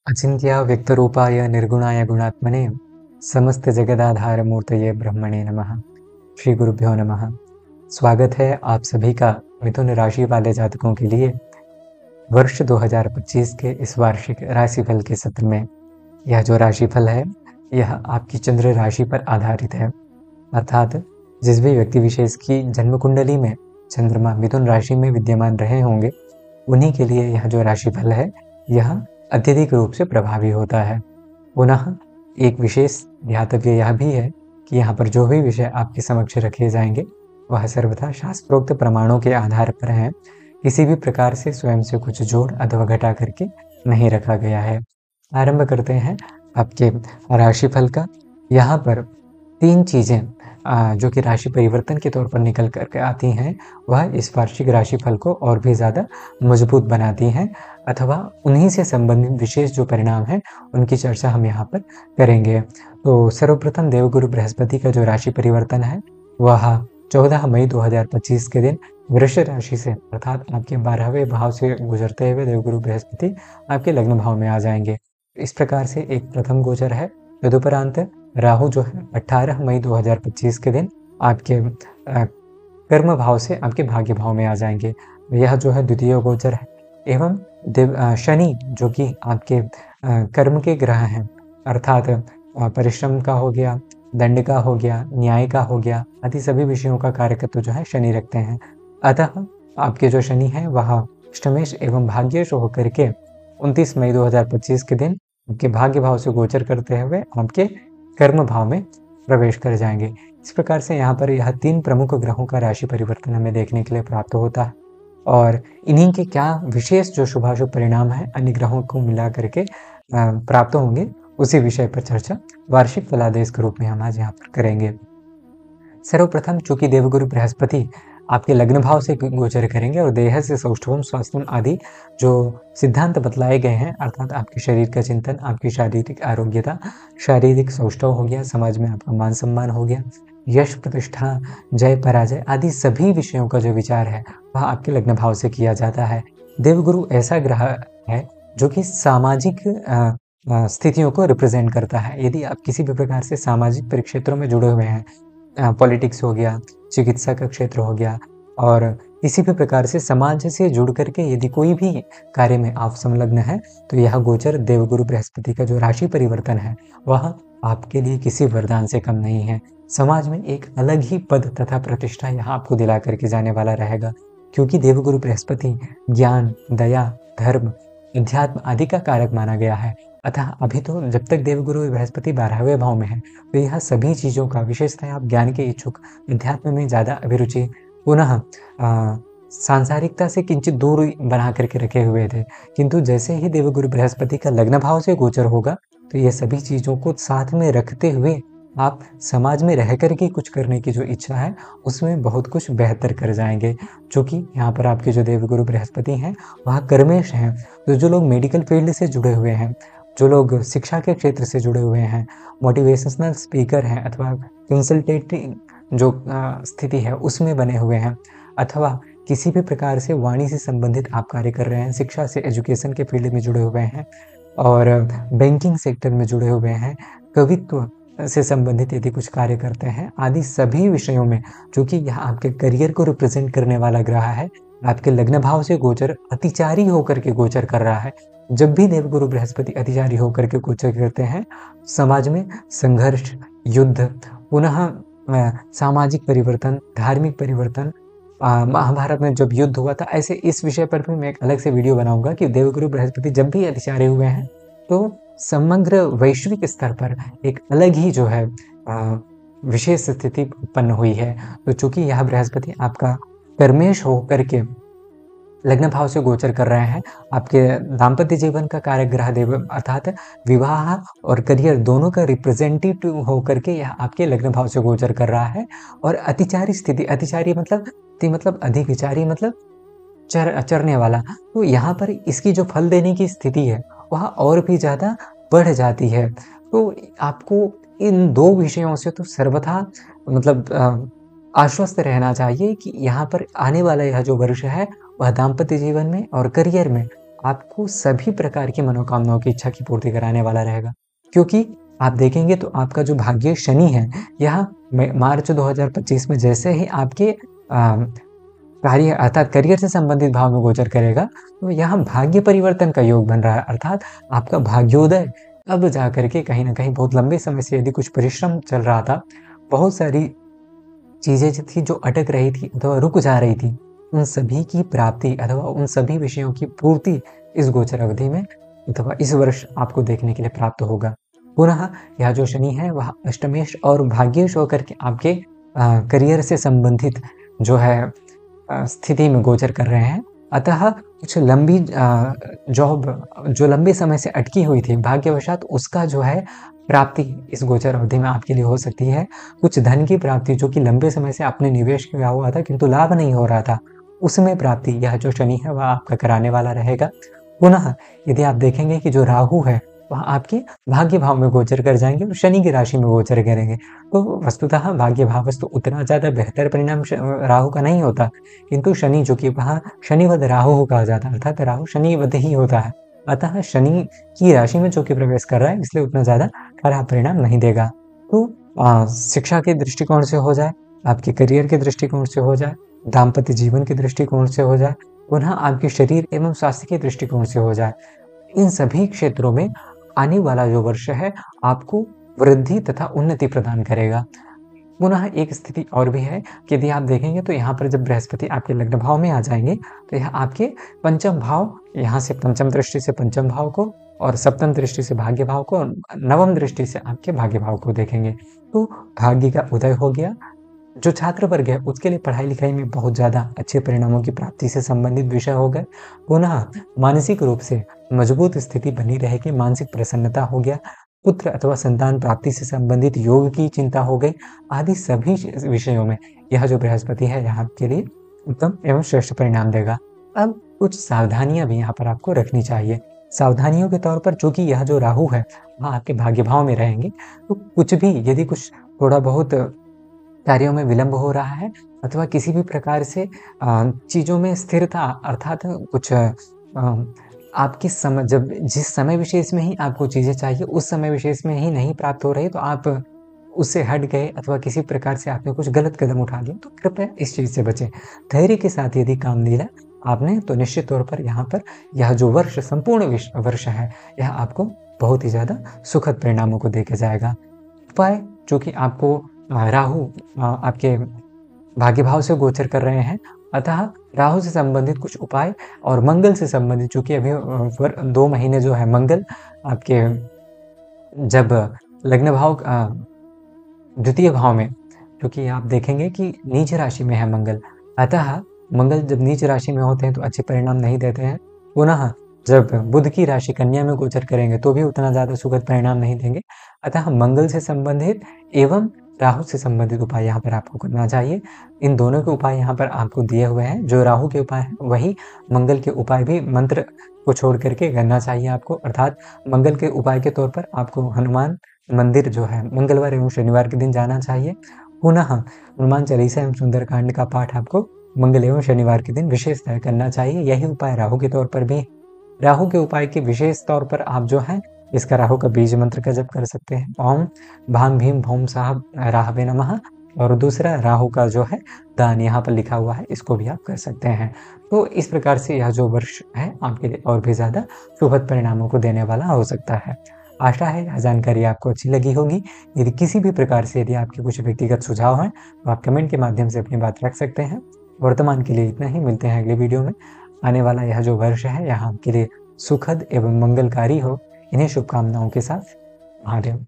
अचिन्त्य व्यक्तरूपाय निर्गुणाय गुणात्मने समस्त जगदाधारमूर्तये ब्रह्मणे नमः। श्री गुरुभ्यो नमः। स्वागत है आप सभी का मिथुन राशि वाले जातकों के लिए वर्ष 2025 के इस वार्षिक राशिफल के सत्र में। यह जो राशिफल है यह आपकी चंद्र राशि पर आधारित है, अर्थात जिस भी व्यक्ति विशेष की जन्म कुंडली में चंद्रमा मिथुन राशि में विद्यमान रहे होंगे उन्हीं के लिए यह जो राशिफल है यह अत्यधिक रूप से प्रभावी होता है। पुनः एक विशेष ध्यातव्य यह भी है कि यहाँ पर जो भी विषय आपके समक्ष रखे जाएंगे वह सर्वथा शास्त्रोक्त प्रमाणों के आधार पर हैं, किसी भी प्रकार से स्वयं से कुछ जोड़ अथवा घटा करके नहीं रखा गया है। आरंभ करते हैं आपके राशिफल का। यहाँ पर तीन चीजें जो कि राशि परिवर्तन के तौर पर निकल करके आती हैं वह इस वार्षिक राशिफल को और भी ज़्यादा मजबूत बनाती हैं, अथवा उन्हीं से संबंधित विशेष जो परिणाम हैं उनकी चर्चा हम यहाँ पर करेंगे। तो सर्वप्रथम देवगुरु बृहस्पति का जो राशि परिवर्तन है वह 14 मई 2025 के दिन वृष राशि से अर्थात आपके 12वें भाव से गुजरते हुए देवगुरु बृहस्पति आपके लग्न भाव में आ जाएंगे। इस प्रकार से एक प्रथम गोचर है। तदुपरांत राहु जो है 18 मई 2025 के दिन आपके कर्म भाव से आपके भाग्य भाव में आ जाएंगे। यह जो है द्वितीय गोचर है। एवं शनि जो कि आपके कर्म के ग्रह हैं, अर्थात परिश्रम का हो गया, दंड का हो गया, न्याय का हो गया, आदि सभी विषयों का कार्यकत्व जो है शनि रखते हैं। अतः आपके जो शनि है वह अष्टमेश एवं भाग्येश होकर के 29 मई 2025 के दिन आपके भाग्य भाव से गोचर करते हुए आपके कर्म भाव में प्रवेश कर जाएंगे। इस प्रकार से यहाँ पर यह तीन प्रमुख ग्रहों का राशि परिवर्तन हमें देखने के लिए प्राप्त होता है, और इन्हीं के क्या विशेष जो शुभाशुभ परिणाम है अन्य ग्रहों को मिला करके प्राप्त होंगे, उसी विषय पर चर्चा वार्षिक फलादेश के रूप में हम आज यहाँ पर करेंगे। सर्वप्रथम चूंकि देवगुरु बृहस्पति आपके लग्न भाव से गोचर करेंगे और देह से सौष्ठवम स्वास्थ्यम आदि जो सिद्धांत बतलाए गए हैं, अर्थात आपके शरीर का चिंतन, आपकी शारीरिक आरोग्यता, शारीरिक सौष्ठव हो गया, समाज में आपका मान सम्मान हो गया, यश प्रतिष्ठा, जय पराजय आदि सभी विषयों का जो विचार है वह आपके लग्न भाव से किया जाता है। देवगुरु ऐसा ग्रह है जो कि सामाजिक स्थितियों को रिप्रेजेंट करता है। यदि आप किसी भी प्रकार से सामाजिक परिक्षेत्रों में जुड़े हुए हैं, पॉलिटिक्स हो गया, चिकित्सा का क्षेत्र हो गया, और किसी भी प्रकार से समाज से जुड़ करके यदि कोई भी कार्य में आप संलग्न हैं, तो यह गोचर देवगुरु बृहस्पति का जो राशि परिवर्तन है वह आपके लिए किसी वरदान से कम नहीं है। समाज में एक अलग ही पद तथा प्रतिष्ठा यहाँ आपको दिला करके जाने वाला रहेगा, क्योंकि देवगुरु बृहस्पति ज्ञान, दया, धर्म, अध्यात्म आदि का कारक माना गया है। अतः अभी तो जब तक देवगुरु बृहस्पति 12वें भाव में है तो यह सभी चीज़ों का, विशेषतः आप ज्ञान के इच्छुक, अध्यात्म में ज़्यादा अभिरुचि, पुनः सांसारिकता से किंचित दूर बना करके रखे हुए थे, किंतु जैसे ही देवगुरु बृहस्पति का लग्न भाव से गोचर होगा तो ये सभी चीज़ों को साथ में रखते हुए आप समाज में रह करके कुछ करने की जो इच्छा है उसमें बहुत कुछ बेहतर कर जाएंगे। चूँकि यहाँ पर आपके जो देवगुरु बृहस्पति हैं वह कर्मेश हैं, तो जो लोग मेडिकल फील्ड से जुड़े हुए हैं, जो लोग शिक्षा के क्षेत्र से जुड़े हुए हैं, मोटिवेशनल स्पीकर हैं, अथवा कंसल्टेटिंग जो स्थिति है उसमें बने हुए हैं, अथवा किसी भी प्रकार से वाणी से संबंधित आप कार्य कर रहे हैं, शिक्षा से, एजुकेशन के फील्ड में जुड़े हुए हैं और बैंकिंग सेक्टर में जुड़े हुए हैं, कवित्व से संबंधित यदि कुछ कार्य करते हैं, आदि सभी विषयों में, चूँकि यह आपके करियर को रिप्रेजेंट करने वाला ग्रह है, आपके लग्न भाव से गोचर अतिचारी होकर के गोचर कर रहा है। जब भी देवगुरु बृहस्पति अतिचारी होकर के गोचर करते हैं, समाज में संघर्ष, युद्ध, पुनः सामाजिक परिवर्तन, धार्मिक परिवर्तन, महाभारत में जब युद्ध हुआ था, ऐसे इस विषय पर भी मैं एक अलग से वीडियो बनाऊंगा कि देवगुरु बृहस्पति जब भी अतिचारी हुए हैं तो समग्र वैश्विक स्तर पर एक अलग ही जो है विशेष स्थिति उत्पन्न हुई है। तो चूंकि यह बृहस्पति आपका कर्मेश होकर के लग्न भाव से गोचर कर रहे हैं, आपके दाम्पत्य जीवन का कारक ग्रह देव अर्थात विवाह और करियर दोनों का रिप्रेजेंटेटिव होकर के यह आपके लग्न भाव से गोचर कर रहा है। और अतिचारी स्थिति, अतिचारी मतलब अधिक विचारी, मतलब चरने वाला, तो यहाँ पर इसकी जो फल देने की स्थिति है वह और भी ज़्यादा बढ़ जाती है। तो आपको इन दो विषयों से तो सर्वथा आश्वस्त रहना चाहिए कि यहाँ पर आने वाला यह जो वर्ष है वह दाम्पत्य जीवन में और करियर में आपको सभी प्रकार की मनोकामनाओं की इच्छा की पूर्ति कराने वाला रहेगा। क्योंकि आप देखेंगे तो आपका जो भाग्य शनि है, यह मार्च 2025 में जैसे ही आपके कार्य अर्थात करियर से संबंधित भाव में गोचर करेगा, तो यहाँ भाग्य परिवर्तन का योग बन रहा है, अर्थात आपका भाग्योदय अब जाकर के कहीं न कहीं बहुत लंबे समय से यदि कुछ परिश्रम चल रहा था, बहुत सारी चीज़ें जो थी जो अटक रही थी अथवा रुक जा रही थी, उन सभी की प्राप्ति अथवा उन सभी विषयों की पूर्ति इस गोचर अवधि में अथवा इस वर्ष आपको देखने के लिए प्राप्त होगा। पुनः यह जो शनि है वह अष्टमेश और भाग्येश होकर के आपके करियर से संबंधित जो है स्थिति में गोचर कर रहे हैं। अतः कुछ लंबी जॉब जो लंबे समय से अटकी हुई थी भाग्यवशात उसका जो है प्राप्ति इस गोचर अवधि में आपके लिए हो सकती है। कुछ धन की प्राप्ति जो कि लंबे समय से आपने निवेश किया हुआ था किंतु लाभ नहीं हो रहा था, उसमें प्राप्ति यह जो शनि है वह आपका कराने वाला रहेगा। पुनः यदि आप देखेंगे कि जो राहु है वह आपके भाग्य भाव में गोचर कर जाएंगे और शनि की राशि में गोचर करेंगे, तो वस्तुतः भाग्य भावस्तु उतना ज़्यादा बेहतर परिणाम राहु का नहीं होता, किंतु शनि जो कि वहाँ शनिवद राहु कहा जाता है, अर्थात राहु शनिवद ही होता है। अतः शनि की राशि में जो कि प्रवेश कर रहा है इसलिए उतना ज़्यादा खराब परिणाम नहीं देगा। तो शिक्षा के दृष्टिकोण से हो जाए, आपके करियर के दृष्टिकोण से हो जाए, दाम्पत्य जीवन के दृष्टिकोण से हो जाए, पुनः आपके शरीर एवं स्वास्थ्य के दृष्टिकोण से हो जाए, इन सभी क्षेत्रों में आने वाला जो वर्ष है आपको वृद्धि तथा उन्नति प्रदान करेगा। पुनः एक स्थिति और भी है कि यदि आप देखेंगे तो यहाँ पर जब बृहस्पति आपके लग्न भाव में आ जाएंगे तो यह आपके पंचम भाव, यहाँ से पंचम दृष्टि से पंचम भाव को और सप्तम दृष्टि से भाग्य भाव को और नवम दृष्टि से आपके भाग्य भाव को देखेंगे। तो भाग्य का उदय हो गया। जो छात्र वर्ग है उसके लिए पढ़ाई लिखाई में बहुत ज़्यादा अच्छे परिणामों की प्राप्ति से संबंधित विषय हो गए। पुनः मानसिक रूप से मजबूत स्थिति बनी रहेगी, मानसिक प्रसन्नता हो गया, पुत्र अथवा संतान प्राप्ति से संबंधित योग की चिंता हो गई, आदि सभी विषयों में यह जो बृहस्पति है यह आपके लिए उत्तम एवं श्रेष्ठ परिणाम देगा। अब कुछ सावधानियां भी यहाँ पर आपको रखनी चाहिए। सावधानियों के तौर पर चूंकि यह जो राहु है वह आपके भाग्य भाव में रहेंगे, तो कुछ भी यदि कुछ थोड़ा बहुत कार्यों में विलंब हो रहा है अथवा किसी भी प्रकार से चीज़ों में स्थिरता अर्थात कुछ आपकी समय जब जिस समय विशेष में ही आपको चीज़ें चाहिए उस समय विशेष में ही नहीं प्राप्त हो रही, तो आप उससे हट गए अथवा किसी प्रकार से आपने कुछ गलत कदम उठा लिया, तो कृपया इस चीज़ से बचें। धैर्य के साथ यदि काम लिया आपने तो निश्चित तौर पर यहाँ पर यह जो वर्ष संपूर्ण वर्ष है यह आपको बहुत ही ज़्यादा सुखद परिणामों को देके जाएगा। उपाय जो कि आपको राहु आपके भाग्य भाव से गोचर कर रहे हैं, अतः राहु से संबंधित कुछ उपाय और मंगल से संबंधित, चूंकि अभी 2 महीने जो है मंगल आपके जब लग्न भाव द्वितीय भाव में, क्योंकि आप देखेंगे कि नीच राशि में है मंगल, अतः मंगल जब नीच राशि में होते हैं तो अच्छे परिणाम नहीं देते हैं। पुनः जब बुध की राशि कन्या में गोचर करेंगे तो भी उतना ज़्यादा सुखद परिणाम नहीं देंगे। अतः मंगल से संबंधित एवं राहु से संबंधित उपाय यहाँ पर आपको करना चाहिए। इन दोनों के उपाय यहाँ पर आपको दिए हुए हैं। जो राहु के उपाय हैं वही मंगल के उपाय भी मंत्र को छोड़ करके करना चाहिए आपको, अर्थात मंगल के उपाय के तौर पर आपको हनुमान मंदिर जो है मंगलवार एवं शनिवार के दिन जाना चाहिए। पुनः हनुमान चालीसा एवं सुंदरकांड का पाठ आपको मंगल एवं शनिवार के दिन विशेषतः करना चाहिए। यही उपाय राहु के तौर पर भी। राहु के उपाय के विशेष तौर पर आप जो है इसका राहु का बीज मंत्र का जप कर सकते हैं, ओम भाम भीम भौम साहब राहवे नमः, और दूसरा राहु का जो है दान यहाँ पर लिखा हुआ है, इसको भी आप कर सकते हैं। तो इस प्रकार से यह जो वर्ष है आपके लिए और भी ज़्यादा शुभद परिणामों को देने वाला हो सकता है। आशा है यह जानकारी आपको अच्छी लगी होगी। यदि किसी भी प्रकार से यदि आपके कुछ व्यक्तिगत सुझाव हैं तो आप कमेंट के माध्यम से अपनी बात रख सकते हैं। वर्तमान के लिए इतना ही, मिलते हैं अगले वीडियो में। आने वाला यह जो वर्ष है यह आपके लिए सुखद एवं मंगलकारी हो, इन्हीं शुभकामनाओं के साथ महादेव।